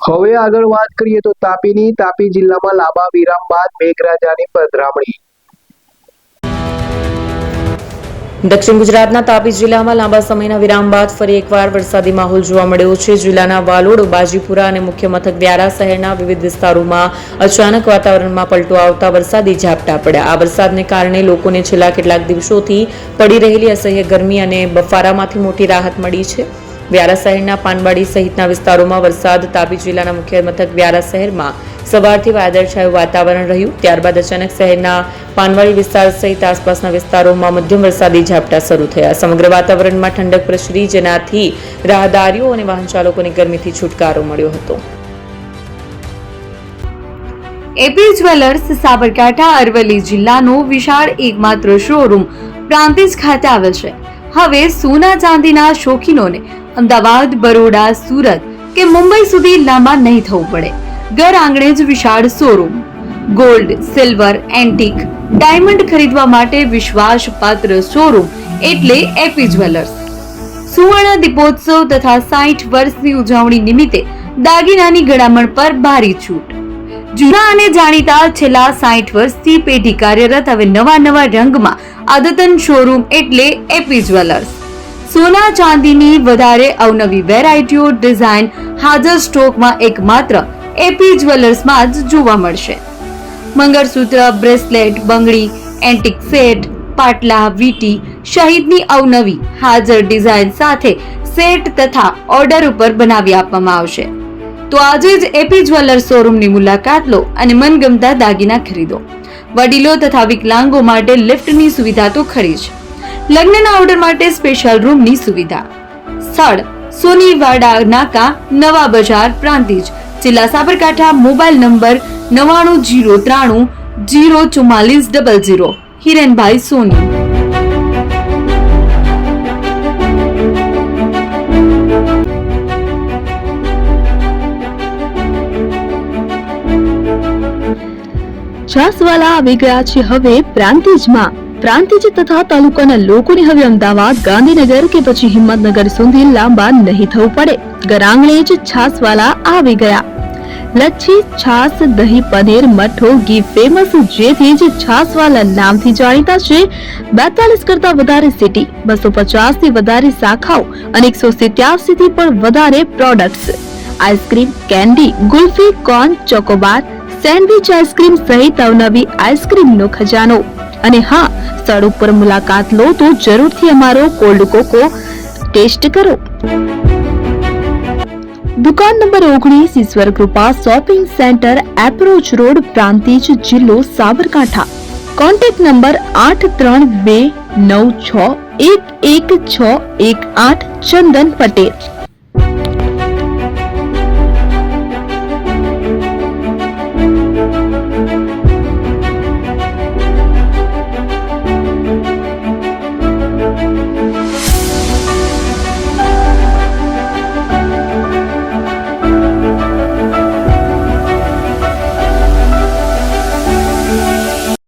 હવે આગળ વાત કરીએ તો તાપી જિલ્લામાં લાંબા વિરામ બાદ મેઘરાજાની પધરામણી। દક્ષિણ ગુજરાતના તાપી જિલ્લામાં લાંબા સમયના વિરામ બાદ ફરી એકવાર વરસાદી માહોલ જોવા મળ્યો છે। જિલ્લાના વાલોડ, બાજીપુરા અને મુખ્ય મથક વ્યારા શહેરના વિવિધ વિસ્તારોમાં અચાનક વાતાવરણમાં પલટો આવતા વરસાદી ઝાપટા પડ્યા। આ વરસાદને કારણે લોકોને છેલ્લા કેટલાક દિવસોથી પડી રહેલી અસહ્ય ગરમી અને બફારામાંથી મોટી રાહત મળી છે। વ્યારા શહેરના પાનવાડી સહિતના વિસ્તારોમાં વરસાદ। તાપી જિલ્લાના મુખ્ય મથક વ્યારા શહેરમાં સવારથી વાદળછાયું વાતાવરણ રહ્યું, ત્યારબાદ અચાનક શહેરના પાનવાડી વિસ્તાર સહિત આસપાસના વિસ્તારોમાં મધ્યમ વરસાદી ઝાપટા શરૂ થયા। સમગ્ર વાતાવરણમાં ઠંડક પ્રસરી, જેનાથી રાહદારીઓ અને વાહન ચાલકોને ગરમીથી છુટકારો મળ્યો હતો। એપી જ્વેલર્સ સાબરકાંઠા અરવલ્લી જિલ્લાનો વિશાળ એકમાત્ર શોરૂમ પ્રાંતિજ ખાતે આવેલ છે। હવે સોના ચાંદીના શોખીનોને અમદાવાદ, બરોડા, સુરત કે મુંબઈ સુધી લાંબા નહીં થવું પડે। ઘર આંગણે જ વિશાળ showroom. Gold, silver, antique, diamond ખરીદવા માટે વિશ્વાસપાત્ર શોરૂમ એટલે એપી જ્વેલર્સ। સુવર્ણ દીપોત્સવ તથા 60 વર્ષની ઉજવણી નિમિત્તે દાગીનાની ગળામણ પર ભારી છૂટ। જૂના અને જાણીતા છેલ્લા 60 વર્ષથી પેઢી કાર્યરત હવે નવા રંગમાં અદ્યતન શોરૂમ એટલે એપી જ્વેલર્સ। સોના ચાંદીની વધારે અવનવી વેરાયટીઓ, ડિઝાઇન હાજર સ્ટોકમાં એકમાત્ર એપી જ્વેલર્સમાં જ જોવા મળશે। મંગળસૂત્ર, બ્રેસલેટ, બંગડી, એન્ટિક સેટ, પાટલા, વીટી સહિતની અવનવી હાજર ડિઝાઇન સાથે સેટ તથા ઓર્ડર ઉપર બનાવી આપવામાં આવશે। તો આજે જ એપી જ્વેલર્સ શોરૂમની મુલાકાત લો અને મનગમતા દાગીના ખરીદો। વડીલો તથા વિકલાંગો માટે લિફ્ટની સુવિધા તો ખરી જ, લગ્નના ઓર્ડર માટે સ્પેશિયલ રૂમની સુવિધા। સ્થળ સોનીવાડા નાકા, નવા બજાર, પ્રાંતિજ, જિલ્લા સાબરકાંઠા। Mobile number 9903 04400। હિરેનભાઈ સોની। છાસવાલા આવી ગયા છે હવે પ્રાંતિજમાં। પ્રાંતિજ તથા તાલુકાના લોકોને હવે અમદાવાદ, ગાંધીનગર કે પછી હિંમતનગર સુધી લાંબા નહીં થવું પડે। ઘર આંગણે જ છાસવાલા આવી ગયા। લચ્છી, છાસ, દહીં, પનીર, મઠો, ઘી ફેમસ, જેથી જ છાસવાલા નામથી જાણીતા છે। 42 કરતા વધારે સિટી, 250 થી વધારે શાખાઓ અને 187 થી પણ વધારે products. Ice cream, candy, kulfi, corn, Chocobar, sandwich ice cream સહિત અવનવી આઈસ્ક્રીમનો ખજાનો। અને હા, સ્થળ ઉપર મુલાકાત લો તો જરૂરથી અમારો કોલ્ડ કોકો ટેસ્ટ કરો। દુકાન number 19, Ishwar Krupa shopping centre, approach road, Prantij, જિલ્લો સાબરકાંઠા। Contact number 8329611618 Chandan Patel.